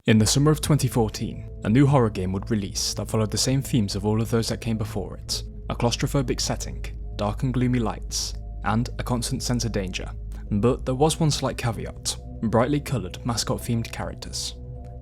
In the summer of 2014, a new horror game would release that followed the same themes of all of those that came before it. A claustrophobic setting, dark and gloomy lights, and a constant sense of danger. But there was one slight caveat: brightly coloured, Mascot-themed characters.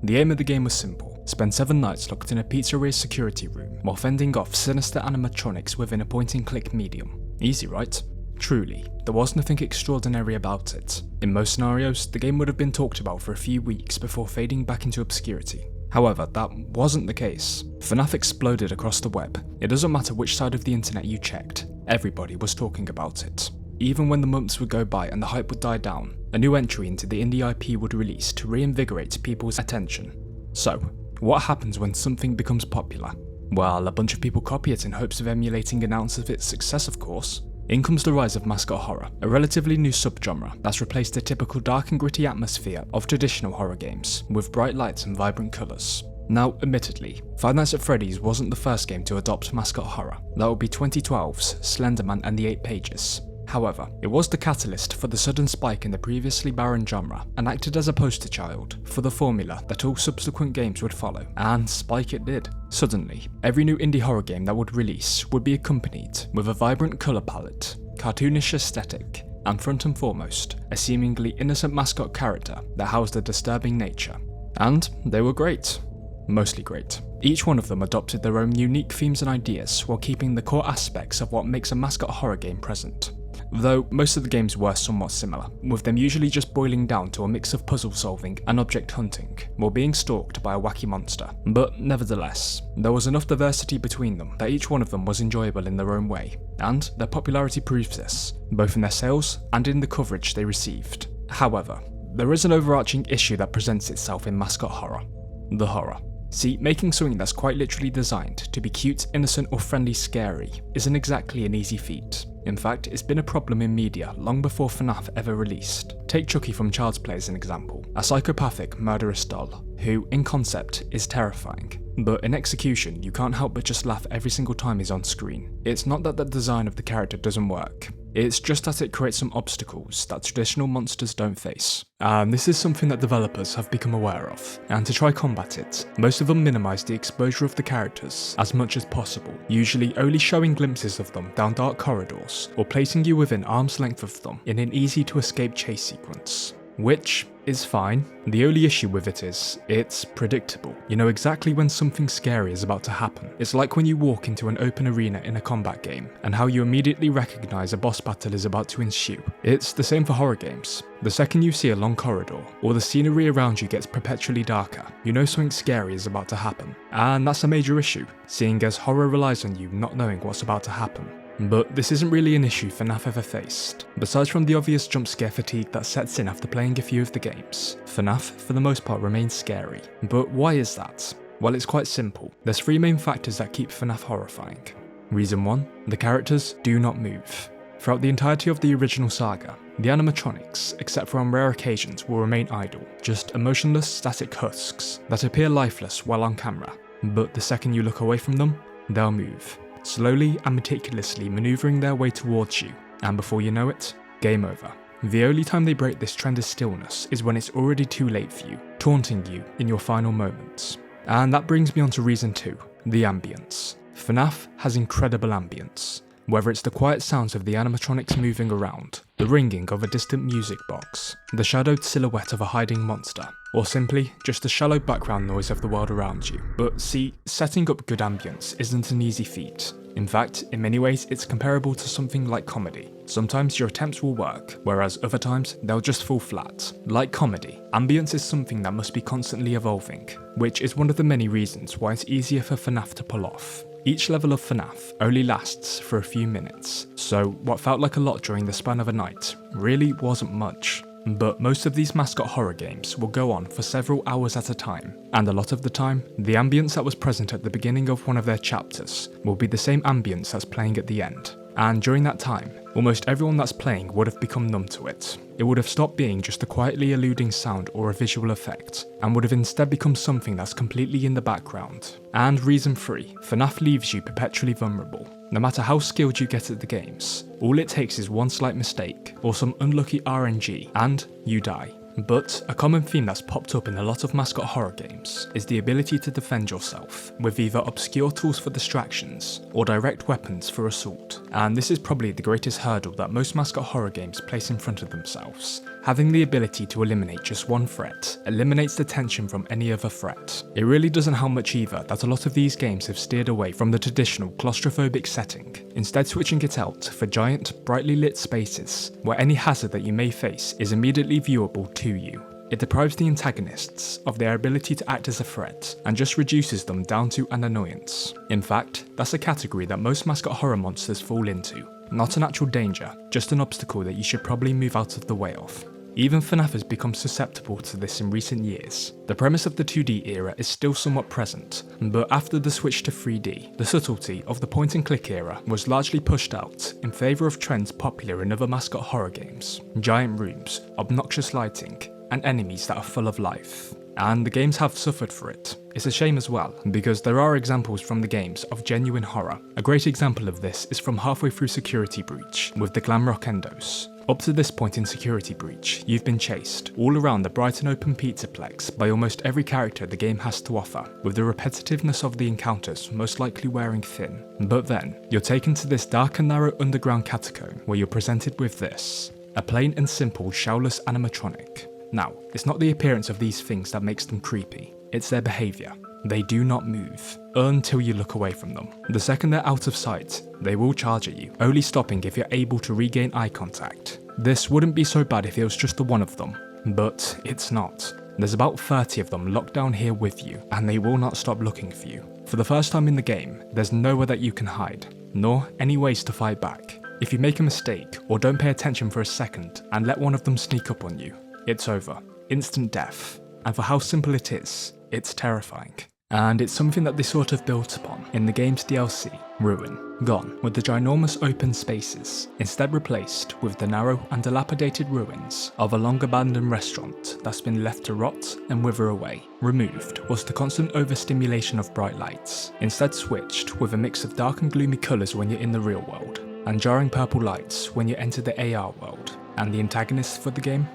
The aim of the game was simple: spend 7 nights locked in a pizzeria's security room while fending off sinister animatronics within a point-and-click medium. Easy, right? Truly, there was nothing extraordinary about it. In most scenarios, the game would have been talked about for a few weeks before fading back into obscurity. However, that wasn't the case. FNAF exploded across the web. It doesn't matter which side of the internet you checked, everybody was talking about it. Even when the months would go by and the hype would die down, a new entry into the indie IP would release to reinvigorate people's attention. So, what happens when something becomes popular? Well, a bunch of people copy it in hopes of emulating an ounce of its success, of course. In comes the rise of Mascot horror, a relatively new subgenre that's replaced the typical dark and gritty atmosphere of traditional horror games, with bright lights and vibrant colours. Now, admittedly, Five Nights at Freddy's wasn't the first game to adopt Mascot horror. That would be 2012's Slenderman and the 8 Pages. However, it was the catalyst for the sudden spike in the previously barren genre, and acted as a poster child for the formula that all subsequent games would follow, and spike it did. Suddenly, every new indie horror game that would release would be accompanied with a vibrant colour palette, cartoonish aesthetic, and front and foremost, a seemingly innocent mascot character that housed a disturbing nature. And they were great. Mostly great. Each one of them adopted their own unique themes and ideas while keeping the core aspects of what makes a mascot horror game present. Though most of the games were somewhat similar, with them usually just boiling down to a mix of puzzle solving and object hunting, while being stalked by a wacky monster. But nevertheless, there was enough diversity between them that each one of them was enjoyable in their own way, and their popularity proves this, both in their sales and in the coverage they received. However, there is an overarching issue that presents itself in mascot horror: the horror. See, making something that's quite literally designed to be cute, innocent, or friendly scary isn't exactly an easy feat. In fact, it's been a problem in media long before FNAF ever released. Take Chucky from Child's Play as an example, a psychopathic, murderous doll, who, in concept, is terrifying. But in execution, you can't help but just laugh every single time he's on screen. It's not that the design of the character doesn't work, it's just that it creates some obstacles that traditional monsters don't face. And this is something that developers have become aware of, and to try combat it, most of them minimise the exposure of the characters as much as possible, usually only showing glimpses of them down dark corridors, or placing you within arm's length of them in an easy to escape chase sequence. Which is fine. The only issue with it is, it's predictable. You know exactly when something scary is about to happen. It's like when you walk into an open arena in a combat game, and how you immediately recognise a boss battle is about to ensue. It's the same for horror games. The second you see a long corridor, or the scenery around you gets perpetually darker, you know something scary is about to happen. And that's a major issue, seeing as horror relies on you not knowing what's about to happen. But this isn't really an issue FNAF ever faced. Besides from the obvious jump scare fatigue that sets in after playing a few of the games, FNAF for the most part remains scary. But why is that? Well, it's quite simple. There's 3 main factors that keep FNAF horrifying. Reason 1, the characters do not move. Throughout the entirety of the original saga, the animatronics, except for on rare occasions, will remain idle, just emotionless static husks that appear lifeless while on camera. But the second you look away from them, they'll move, slowly and meticulously manoeuvring their way towards you, and before you know it, game over. The only time they break this trend of stillness is when it's already too late for you, taunting you in your final moments. And that brings me on to reason 2, the ambience. FNAF has incredible ambience. Whether it's the quiet sounds of the animatronics moving around, the ringing of a distant music box, the shadowed silhouette of a hiding monster, or simply just the shallow background noise of the world around you. But see, setting up good ambience isn't an easy feat. In fact, in many ways it's comparable to something like comedy. Sometimes your attempts will work, whereas other times they'll just fall flat. Like comedy, ambience is something that must be constantly evolving, which is one of the many reasons why it's easier for FNAF to pull off. Each level of FNAF only lasts for a few minutes, so what felt like a lot during the span of a night really wasn't much. But most of these mascot horror games will go on for several hours at a time, and a lot of the time, the ambience that was present at the beginning of one of their chapters will be the same ambience that's playing at the end. And during that time, almost everyone that's playing would have become numb to it. It would have stopped being just a quietly eluding sound or a visual effect, and would have instead become something that's completely in the background. And reason 3, FNAF leaves you perpetually vulnerable. No matter how skilled you get at the games, all it takes is one slight mistake, or some unlucky RNG, and you die. But a common theme that's popped up in a lot of Mascot horror games is the ability to defend yourself with either obscure tools for distractions or direct weapons for assault. And this is probably the greatest hurdle that most Mascot horror games place in front of themselves. Having the ability to eliminate just one threat eliminates the tension from any other threat. It really doesn't help much either that a lot of these games have steered away from the traditional claustrophobic setting, instead switching it out for giant, brightly lit spaces where any hazard that you may face is immediately viewable to you. It deprives the antagonists of their ability to act as a threat and just reduces them down to an annoyance. In fact, that's a category that most Mascot horror monsters fall into. Not an actual danger, just an obstacle that you should probably move out of the way of. Even FNAF has become susceptible to this in recent years. The premise of the 2D era is still somewhat present, but after the switch to 3D, the subtlety of the point and click era was largely pushed out in favour of trends popular in other Mascot horror games: giant rooms, obnoxious lighting, and enemies that are full of life. And the games have suffered for it. It's a shame as well, because there are examples from the games of genuine horror. A great example of this is from halfway through Security Breach, with the Glamrock Endos. Up to this point in Security Breach, you've been chased all around the bright and open pizzaplex by almost every character the game has to offer, with the repetitiveness of the encounters most likely wearing thin. But then, you're taken to this dark and narrow underground catacomb where you're presented with this: a plain and simple shell-less animatronic. Now, it's not the appearance of these things that makes them creepy, it's their behaviour. They do not move, until you look away from them. The second they're out of sight, they will charge at you, only stopping if you're able to regain eye contact. This wouldn't be so bad if it was just the one of them, but it's not. There's about 30 of them locked down here with you, and they will not stop looking for you. For the first time in the game, there's nowhere that you can hide, nor any ways to fight back. If you make a mistake, or don't pay attention for a second, and let one of them sneak up on you, it's over. Instant death. And for how simple it is, it's terrifying. And it's something that they sort of built upon in the game's DLC, Ruin. Gone with the ginormous open spaces, instead replaced with the narrow and dilapidated ruins of a long abandoned restaurant that's been left to rot and wither away. Removed was the constant overstimulation of bright lights, instead switched with a mix of dark and gloomy colours when you're in the real world, and jarring purple lights when you enter the AR world. And the antagonists for the game?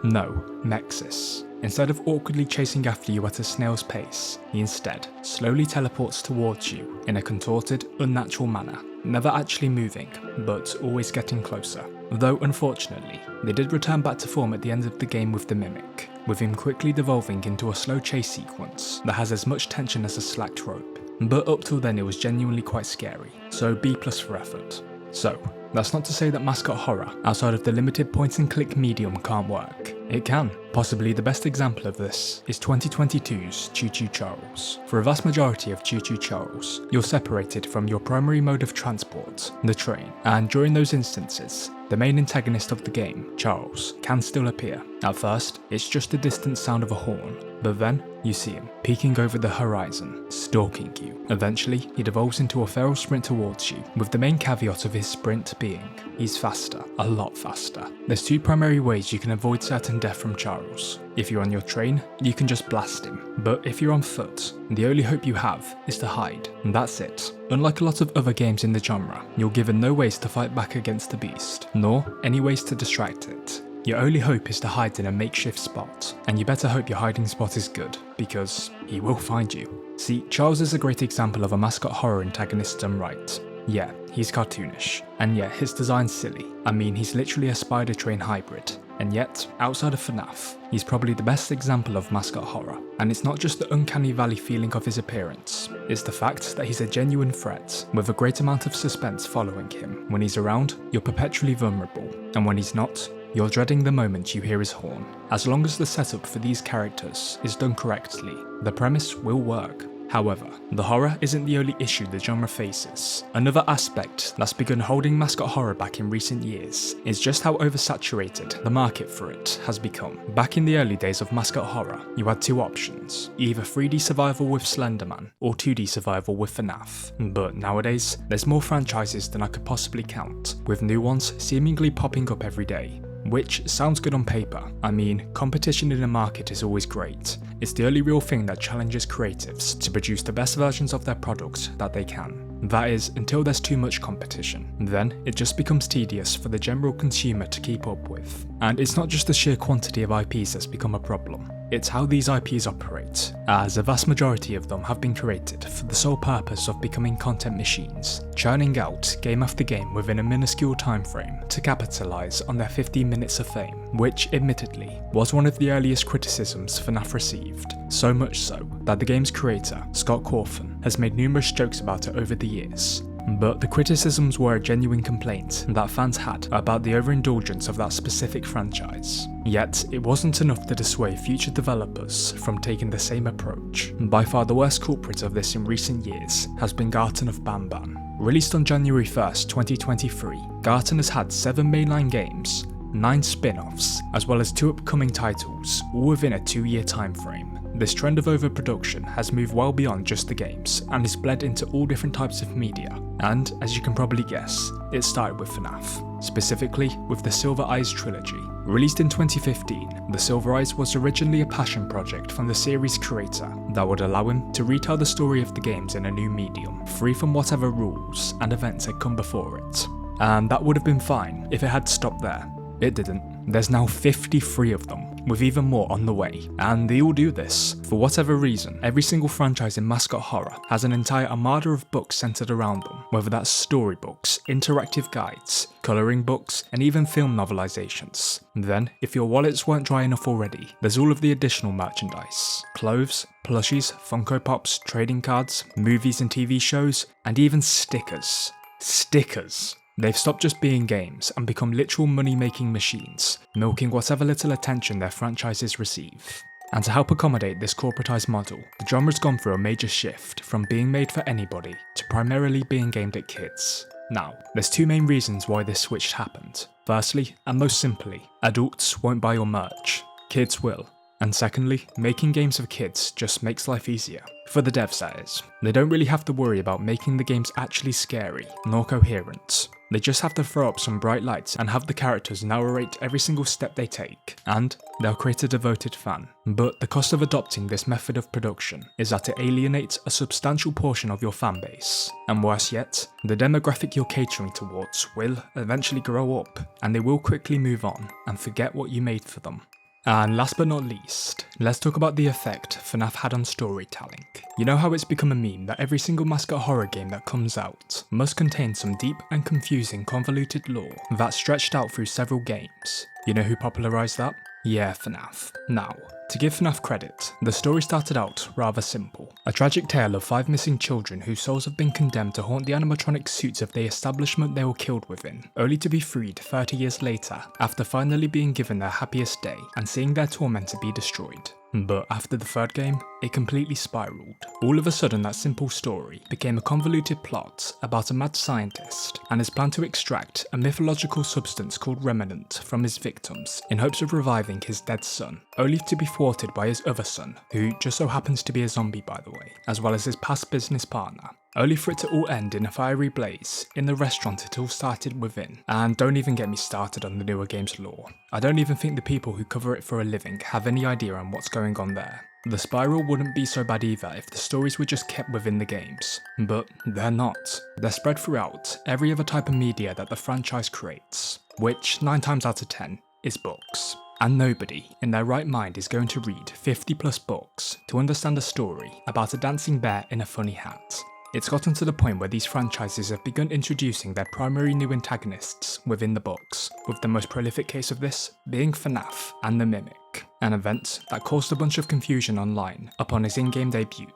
No, Nexus. Instead of awkwardly chasing after you at a snail's pace, he instead slowly teleports towards you in a contorted, unnatural manner, never actually moving, but always getting closer. Though unfortunately, they did return back to form at the end of the game with the Mimic, with him quickly devolving into a slow chase sequence that has as much tension as a slacked rope. But up till then it was genuinely quite scary, so B+ for effort. So, that's not to say that Mascot horror, outside of the limited point and click medium, can't work. It can. Possibly the best example of this is 2022's Choo Choo Charles. For a vast majority of Choo Choo Charles, you're separated from your primary mode of transport, the train, and during those instances, the main antagonist of the game, Charles, can still appear. At first, it's just the distant sound of a horn, but then you see him, peeking over the horizon, stalking you. Eventually, he devolves into a feral sprint towards you, with the main caveat of his sprint being, he's faster, a lot faster. There's two primary ways you can avoid certain death from Charles. If you're on your train, you can just blast him, but if you're on foot, the only hope you have is to hide, and that's it. Unlike a lot of other games in the genre, you're given no ways to fight back against the beast, nor any ways to distract it. Your only hope is to hide in a makeshift spot, and you better hope your hiding spot is good, because he will find you. See, Charles is a great example of a Mascot horror antagonist done right. Yeah, he's cartoonish, and yeah, his design's silly. I mean, he's literally a spider train hybrid. And yet, outside of FNAF, he's probably the best example of Mascot horror. And it's not just the uncanny valley feeling of his appearance, it's the fact that he's a genuine threat, with a great amount of suspense following him. When he's around, you're perpetually vulnerable, and when he's not, you're dreading the moment you hear his horn. As long as the setup for these characters is done correctly, the premise will work. However, the horror isn't the only issue the genre faces. Another aspect that's begun holding Mascot horror back in recent years is just how oversaturated the market for it has become. Back in the early days of Mascot horror, you had two options, either 3D survival with Slenderman or 2D survival with FNAF. But nowadays, there's more franchises than I could possibly count, with new ones seemingly popping up every day. Which sounds good on paper. I mean, competition in a market is always great. It's the only real thing that challenges creatives to produce the best versions of their product that they can. That is, until there's too much competition. Then, it just becomes tedious for the general consumer to keep up with. And it's not just the sheer quantity of IPs that's become a problem. It's how these IPs operate, as a vast majority of them have been created for the sole purpose of becoming content machines, churning out game after game within a minuscule time frame to capitalise on their 15 minutes of fame, which admittedly was one of the earliest criticisms FNAF received, so much so that the game's creator, Scott Cawthon, has made numerous jokes about it over the years. But the criticisms were a genuine complaint that fans had about the overindulgence of that specific franchise. Yet, it wasn't enough to dissuade future developers from taking the same approach. By far the worst culprit of this in recent years has been Garten of Banban. Released on January 1st, 2023, Garten has had 7 mainline games, 9 spin-offs, as well as 2 upcoming titles, all within a 2-year time frame. This trend of overproduction has moved well beyond just the games and is bled into all different types of media. And, as you can probably guess, it started with FNAF, specifically with the Silver Eyes trilogy. Released in 2015, the Silver Eyes was originally a passion project from the series creator that would allow him to retell the story of the games in a new medium, free from whatever rules and events had come before it. And that would have been fine if it had stopped there. It didn't. There's now 53 of them, with even more on the way, and they all do this. For whatever reason, every single franchise in Mascot Horror has an entire armada of books centered around them, whether that's storybooks, interactive guides, colouring books, and even film novelizations. Then, if your wallets weren't dry enough already, there's all of the additional merchandise. Clothes, plushies, Funko Pops, trading cards, movies and TV shows, and even stickers. Stickers! They've stopped just being games and become literal money-making machines, milking whatever little attention their franchises receive. And to help accommodate this corporatized model, the genre's gone through a major shift from being made for anybody to primarily being aimed at kids. Now, there's 2 main reasons why this switch happened. Firstly, and most simply, adults won't buy your merch, kids will. And secondly, making games for kids just makes life easier. For the devs, that is. They don't really have to worry about making the games actually scary, nor coherent. They just have to throw up some bright lights and have the characters narrate every single step they take, and they'll create a devoted fan. But the cost of adopting this method of production is that it alienates a substantial portion of your fanbase. And worse yet, the demographic you're catering towards will eventually grow up, and they will quickly move on and forget what you made for them. And last but not least, let's talk about the effect FNAF had on storytelling. You know how it's become a meme that every single Mascot horror game that comes out must contain some deep and confusing convoluted lore that's stretched out through several games. You know who popularised that? Yeah, FNAF. Now, to give FNAF credit, the story started out rather simple. A tragic tale of 5 missing children whose souls have been condemned to haunt the animatronic suits of the establishment they were killed within, only to be freed 30 years later after finally being given their happiest day and seeing their tormentor be destroyed. But after the 3rd game, it completely spiraled. All of a sudden that simple story became a convoluted plot about a mad scientist and his plan to extract a mythological substance called Remnant from his victims in hopes of reviving his dead son, only to be thwarted by his other son, who just so happens to be a zombie by the way, as well as his past business partner. Only for it to all end in a fiery blaze in the restaurant it all started within. And don't even get me started on the newer game's lore. I don't even think the people who cover it for a living have any idea on what's going on there. The spiral wouldn't be so bad either if the stories were just kept within the games, but they're not. They're spread throughout every other type of media that the franchise creates, which 9 times out of 10 is books. And nobody in their right mind is going to read 50 plus books to understand a story about a dancing bear in a funny hat. It's gotten to the point where these franchises have begun introducing their primary new antagonists within the books, with the most prolific case of this being FNAF and the Mimic, an event that caused a bunch of confusion online upon his in-game debut,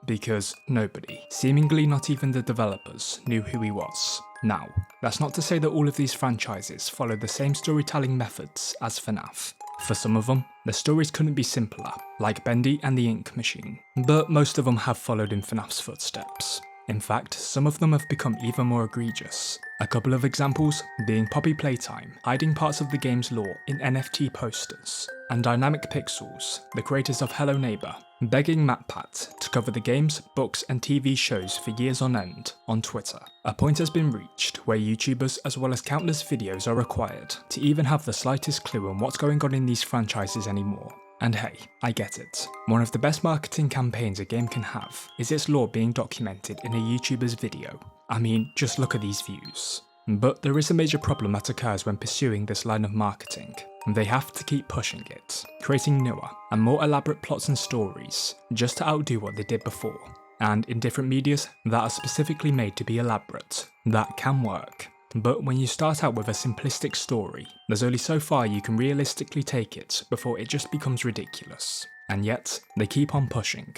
because nobody, seemingly not even the developers, knew who he was. Now, that's not to say that all of these franchises follow the same storytelling methods as FNAF. For some of them, the stories couldn't be simpler, like Bendy and the Ink Machine, but most of them have followed in FNAF's footsteps. In fact, some of them have become even more egregious. A couple of examples being Poppy Playtime hiding parts of the game's lore in NFT posters, and Dynamic Pixels, the creators of Hello Neighbor, begging MatPat to cover the games, books and TV shows for years on end on Twitter. A point has been reached where YouTubers as well as countless videos are required to even have the slightest clue on what's going on in these franchises anymore. And hey, I get it. One of the best marketing campaigns a game can have is its lore being documented in a YouTuber's video. I mean, just look at these views. But there is a major problem that occurs when pursuing this line of marketing. They have to keep pushing it, creating newer and more elaborate plots and stories, just to outdo what they did before. And in different medias that are specifically made to be elaborate, that can work. But when you start out with a simplistic story, there's only so far you can realistically take it before it just becomes ridiculous. And yet, they keep on pushing.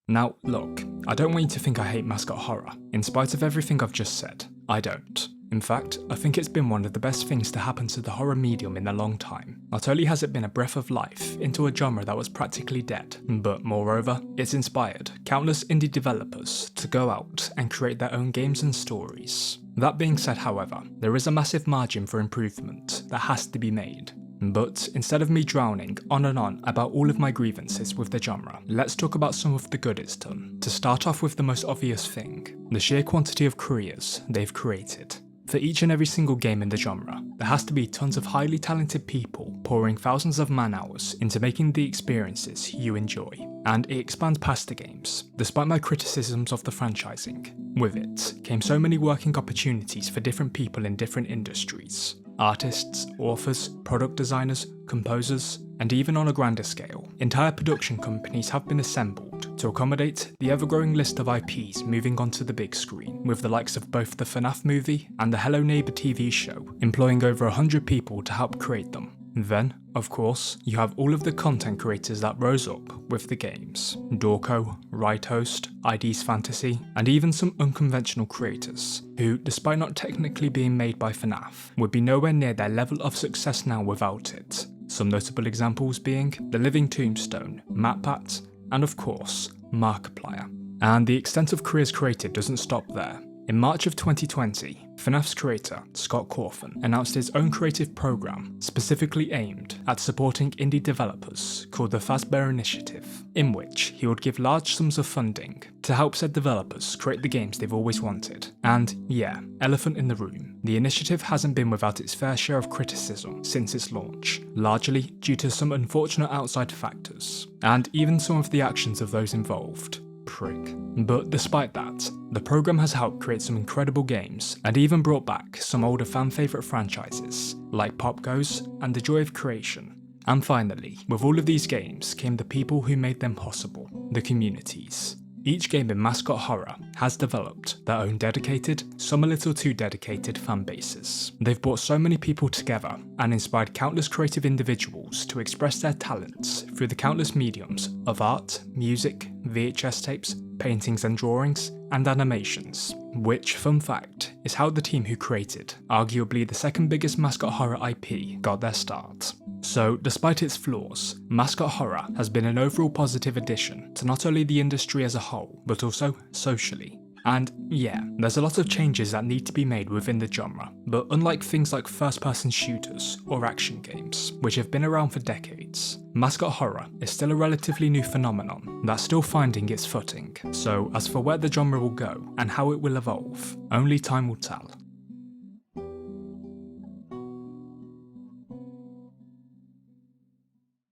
Now, look, I don't want you to think I hate Mascot horror. In spite of everything I've just said, I don't. In fact, I think it's been one of the best things to happen to the horror medium in a long time. Not only has it been a breath of life into a genre that was practically dead, but moreover, it's inspired countless indie developers to go out and create their own games and stories. That being said, however, there is a massive margin for improvement that has to be made. But instead of me drowning on and on about all of my grievances with the genre, let's talk about some of the good it's done. To start off with the most obvious thing, the sheer quantity of careers they've created. For each and every single game in the genre, there has to be tons of highly talented people pouring thousands of man-hours into making the experiences you enjoy. And it expands past the games. Despite my criticisms of the franchising, with it came so many working opportunities for different people in different industries. Artists, authors, product designers, composers, and even on a grander scale, entire production companies have been assembled to accommodate the ever-growing list of IPs moving onto the big screen, with the likes of both the FNAF movie and the Hello Neighbor TV show employing over 100 people to help create them. Then, of course, you have all of the content creators that rose up with the games. Dorco, Right Host, ID's Fantasy, and even some unconventional creators, who, despite not technically being made by FNAF, would be nowhere near their level of success now without it. Some notable examples being The Living Tombstone, MatPat, and of course, Markiplier. And the extent of careers created doesn't stop there. In March of 2020, FNAF's creator, Scott Cawthon, announced his own creative program specifically aimed at supporting indie developers called the Fazbear Initiative, in which he would give large sums of funding to help said developers create the games they've always wanted. And yeah, elephant in the room, the initiative hasn't been without its fair share of criticism since its launch, largely due to some unfortunate outside factors, and even some of the actions of those involved. Prick. But despite that, the program has helped create some incredible games and even brought back some older fan favourite franchises like Pop Goes and The Joy of Creation. And finally, with all of these games came the people who made them possible, the communities. Each game in Mascot Horror has developed their own dedicated, some a little too dedicated fan bases. They've brought so many people together and inspired countless creative individuals to express their talents through the countless mediums of art, music, VHS tapes, paintings and drawings, and animations, which, fun fact, is how the team who created arguably the second biggest Mascot Horror IP got their start. So, despite its flaws, Mascot Horror has been an overall positive addition to not only the industry as a whole, but also socially. And yeah, there's a lot of changes that need to be made within the genre, but unlike things like first-person shooters or action games, which have been around for decades, Mascot Horror is still a relatively new phenomenon that's still finding its footing. So as for where the genre will go and how it will evolve, only time will tell.